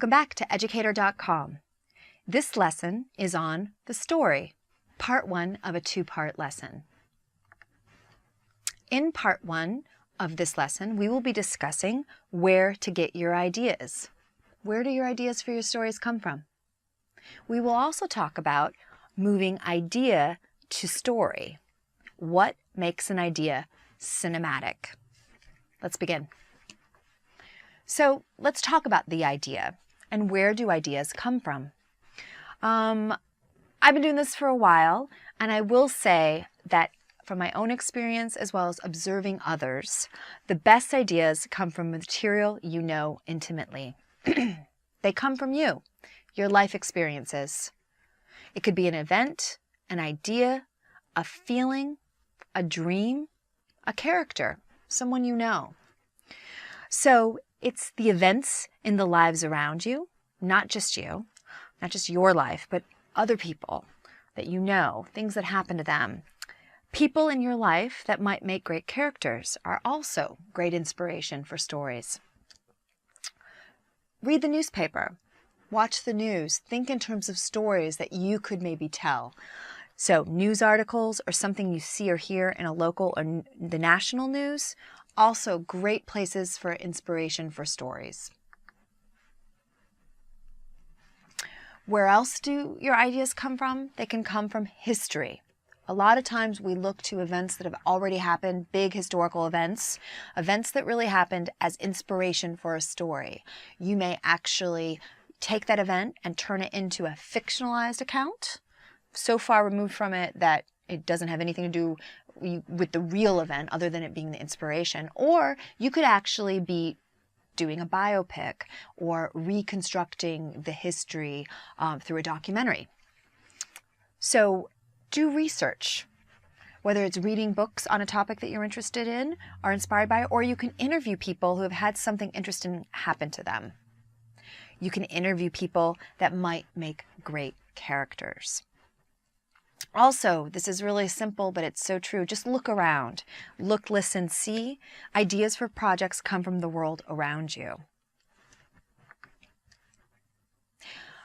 Welcome back to Educator.com. This lesson is on the story, part 1 of a 2-part lesson. In part 1 of this lesson, we will be discussing where to get your ideas. Where do your ideas for your stories come from? We will also talk about moving idea to story. What makes an idea cinematic? Let's begin. So let's talk about the idea and where do ideas come from. I've been doing this for a while, and I will say that from my own experience as well as observing others, the best ideas come from material you know intimately. They come from you, your life experiences. It could be an event, an idea, a feeling, a dream, a character, someone you know. So it's the events in the lives around you, not just you, not just your life, but other people that you know, things that happen to them. People in your life that might make great characters are also great inspiration for stories. Read the newspaper, watch the news, think in terms of stories that you could maybe tell. So news articles or something you see or hear in a local or the national news, also great places for inspiration for stories. Where else do your ideas come from? They can come from history. A lot of times we look to events that have already happened, big historical events, events that really happened as inspiration for a story. You may actually take that event and turn it into a fictionalized account, so far removed from it that it doesn't have anything to do with the real event other than it being the inspiration. Or you could actually be doing a biopic or reconstructing the history through a documentary. So do research, whether it's reading books on a topic that you're interested in or inspired by, or you can interview people who have had something interesting happen to them. You can interview people that might make great characters. Also, this is really simple, but it's so true. Just look around. Look, listen, see. Ideas for projects come from the world around you.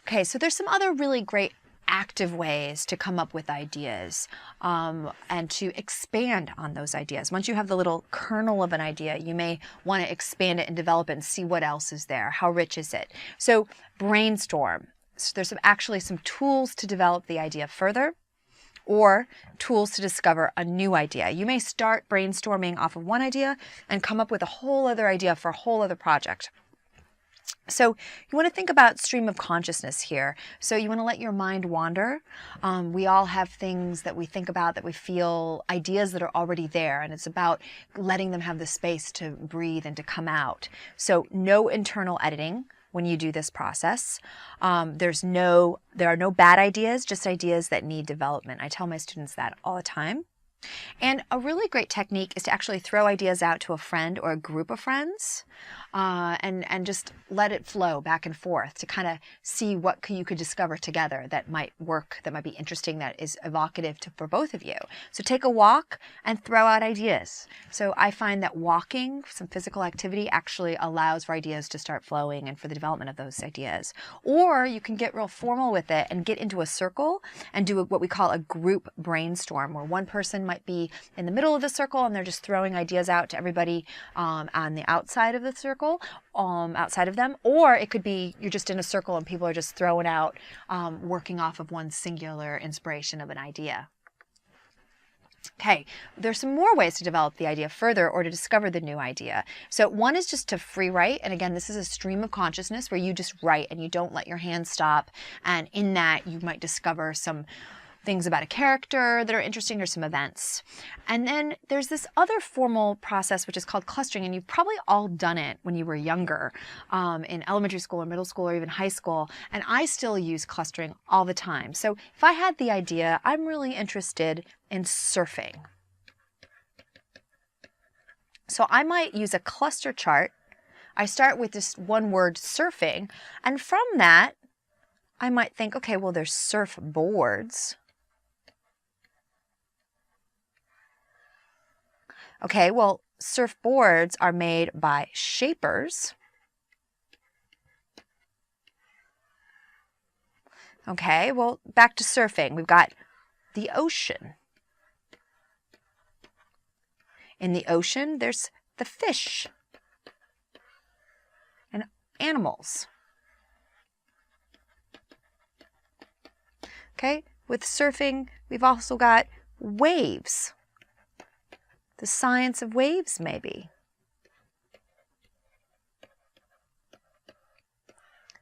Okay, so there's some other really great active ways to come up with ideas and to expand on those ideas. Once you have the little kernel of an idea, you may want to expand it and develop it and see what else is there. How rich is it? So brainstorm. So there's actually some tools to develop the idea further, or tools to discover a new idea. You may start brainstorming off of one idea and come up with a whole other idea for a whole other project. So you want to think about stream of consciousness here. So you want to let your mind wander. We all have things that we think about, that we feel, ideas that are already there, and it's about letting them have the space to breathe and to come out. So no internal editing when you do this process. There are no bad ideas, just ideas that need development. I tell my students that all the time. And a really great technique is to actually throw ideas out to a friend or a group of friends and just let it flow back and forth to kind of see what you could discover together that might work, that might be interesting, that is evocative for both of you. So take a walk and throw out ideas. So I find that walking, some physical activity, actually allows for ideas to start flowing and for the development of those ideas. Or you can get real formal with it and get into a circle and do what we call a group brainstorm, where one person might be in the middle of the circle and they're just throwing ideas out to everybody on the outside of the circle, outside of them. Or it could be you're just in a circle and people are just throwing out, working off of one singular inspiration of an idea. Okay, there's some more ways to develop the idea further or to discover the new idea. So one is just to free write. And again, this is a stream of consciousness where you just write and you don't let your hand stop. And in that, you might discover some things about a character that are interesting or some events. And then there's this other formal process which is called clustering, and you've probably all done it when you were younger, in elementary school or middle school or even high school, and I still use clustering all the time. So if I had the idea, I'm really interested in surfing. So I might use a cluster chart. I start with this one word, surfing, and from that I might think, okay, well, there's surfboards. Okay, well, surfboards are made by shapers. Okay, well, back to surfing. We've got the ocean. In the ocean, there's the fish and animals. Okay, with surfing, we've also got waves. The science of waves, maybe.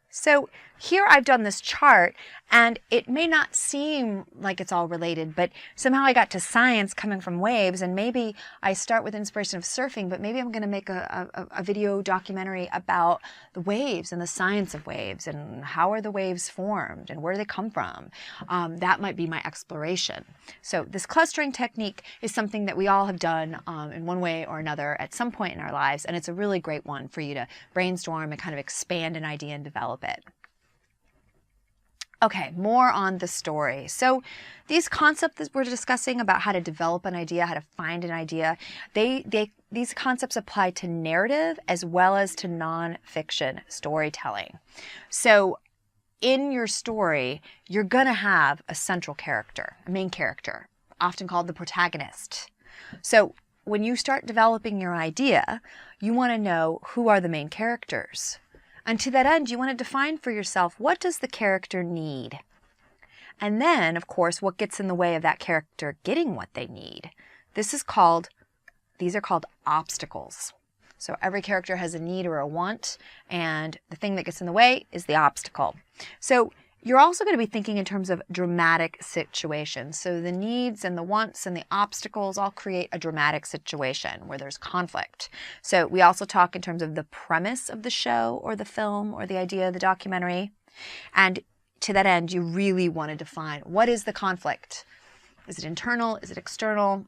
So here I've done this chart, and it may not seem like it's all related, but somehow I got to science coming from waves, and maybe I start with inspiration of surfing, but maybe I'm going to make a video documentary about the waves and the science of waves and how are the waves formed and where do they come from. That might be my exploration. So this clustering technique is something that we all have done in one way or another at some point in our lives, and it's a really great one for you to brainstorm and kind of expand an idea and develop it. Okay, more on the story. So these concepts that we're discussing about how to develop an idea, how to find an idea, these concepts apply to narrative as well as to nonfiction storytelling. So in your story, you're going to have a central character, a main character, often called the protagonist. So when you start developing your idea, you want to know who are the main characters. And to that end, you want to define for yourself, what does the character need? And then, of course, what gets in the way of that character getting what they need? These are called obstacles. So every character has a need or a want, and the thing that gets in the way is the obstacle. So you're also going to be thinking in terms of dramatic situations. So the needs and the wants and the obstacles all create a dramatic situation where there's conflict. So we also talk in terms of the premise of the show or the film or the idea of the documentary. And to that end, you really want to define, what is the conflict? Is it internal? Is it external?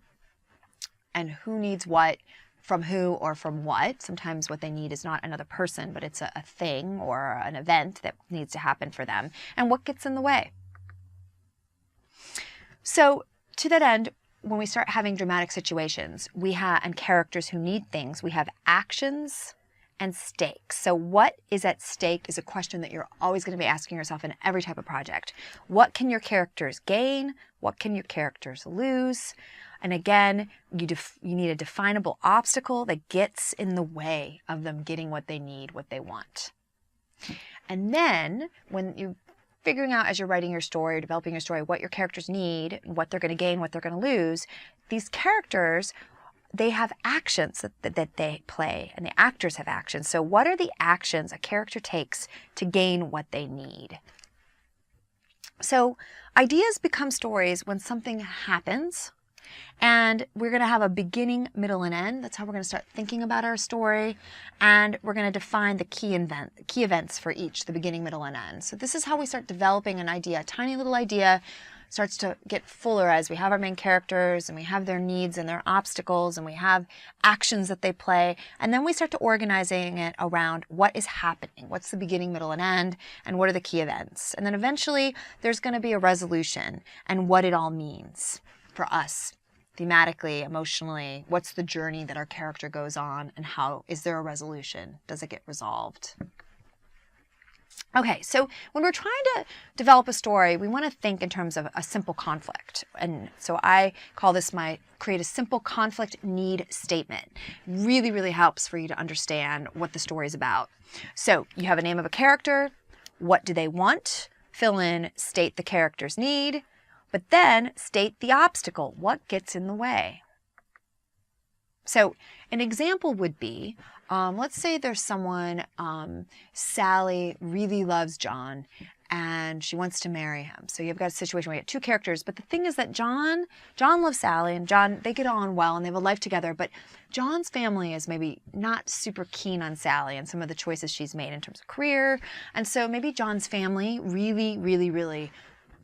And who needs what? From who or from what? Sometimes what they need is not another person, but it's a thing or an event that needs to happen for them. And what gets in the way? So to that end, when we start having dramatic situations, and characters who need things, we have actions and stakes. So what is at stake is a question that you're always going to be asking yourself in every type of project. What can your characters gain? What can your characters lose? And again, you need a definable obstacle that gets in the way of them getting what they need, what they want. And then when you're figuring out as you're writing your story, developing your story, what your characters need, what they're going to gain, what they're going to lose, these characters, they have actions that they play, and the actors have actions. So what are the actions a character takes to gain what they need? So ideas become stories when something happens, and we're going to have a beginning, middle, and end. That's how we're going to start thinking about our story. And we're going to define the key events for each, the beginning, middle, and end. So this is how we start developing an idea. A tiny little idea starts to get fuller as we have our main characters, and we have their needs and their obstacles, and we have actions that they play. And then we start to organizing it around what is happening. What's the beginning, middle, and end? And what are the key events? And then eventually there's going to be a resolution and what it all means for us. Thematically, emotionally, what's the journey that our character goes on, and how is there a resolution? Does it get resolved? Okay, so when we're trying to develop a story, we want to think in terms of a simple conflict. And so I call this create a simple conflict need statement. Really, really helps for you to understand what the story is about. So you have a name of a character. What do they want? Fill in, state the character's need. But then state the obstacle. What gets in the way? So an example would be, let's say there's someone, Sally really loves John and she wants to marry him. So you've got a situation where you have two characters, but the thing is that John loves Sally, and John, they get on well and they have a life together, but John's family is maybe not super keen on Sally and some of the choices she's made in terms of career. And so maybe John's family really, really, really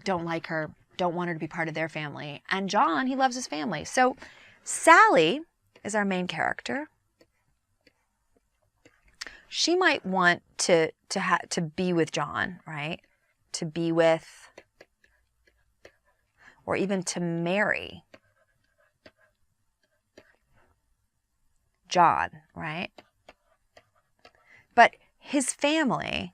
don't like her, don't want her to be part of their family. And John, he loves his family. So Sally is our main character. She might want to be with John, right? To be with, or even to marry John, right? But his family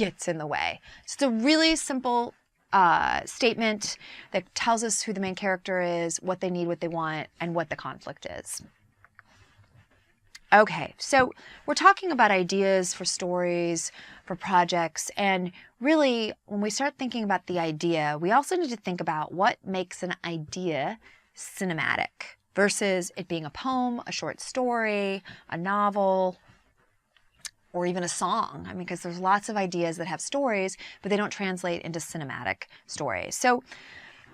gets in the way. So it's a really simple statement that tells us who the main character is, what they need, what they want, and what the conflict is. Okay, so we're talking about ideas for stories, for projects, and really when we start thinking about the idea, we also need to think about what makes an idea cinematic versus it being a poem, a short story, a novel, or even a song. I mean, because there's lots of ideas that have stories, but they don't translate into cinematic stories. So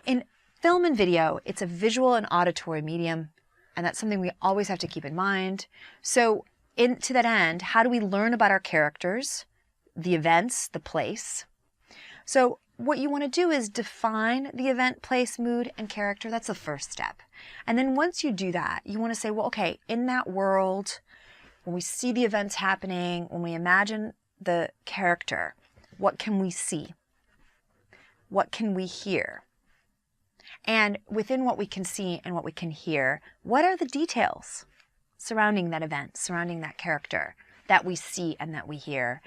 in film and video, it's a visual and auditory medium, and that's something we always have to keep in mind. So to that end, how do we learn about our characters, the events, the place? So what you want to do is define the event, place, mood, and character. That's the first step. And then once you do that, you want to say, well, okay, in that world, when we see the events happening, when we imagine the character, what can we see? What can we hear? And within what we can see and what we can hear, what are the details surrounding that event, surrounding that character that we see and that we hear?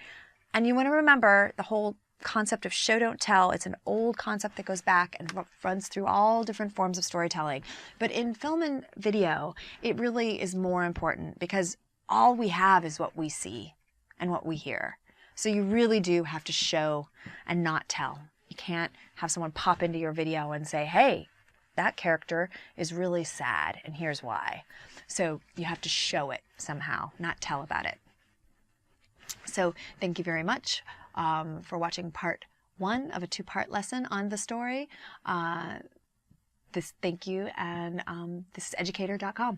And you want to remember the whole concept of show, don't tell. It's an old concept that goes back and runs through all different forms of storytelling. But in film and video, it really is more important because all we have is what we see and what we hear. So you really do have to show and not tell. You can't have someone pop into your video and say, hey, that character is really sad and here's why. So you have to show it somehow, not tell about it. So thank you very much for watching part 1 of a 2-part lesson on the story. Thank you, and this is Educator.com.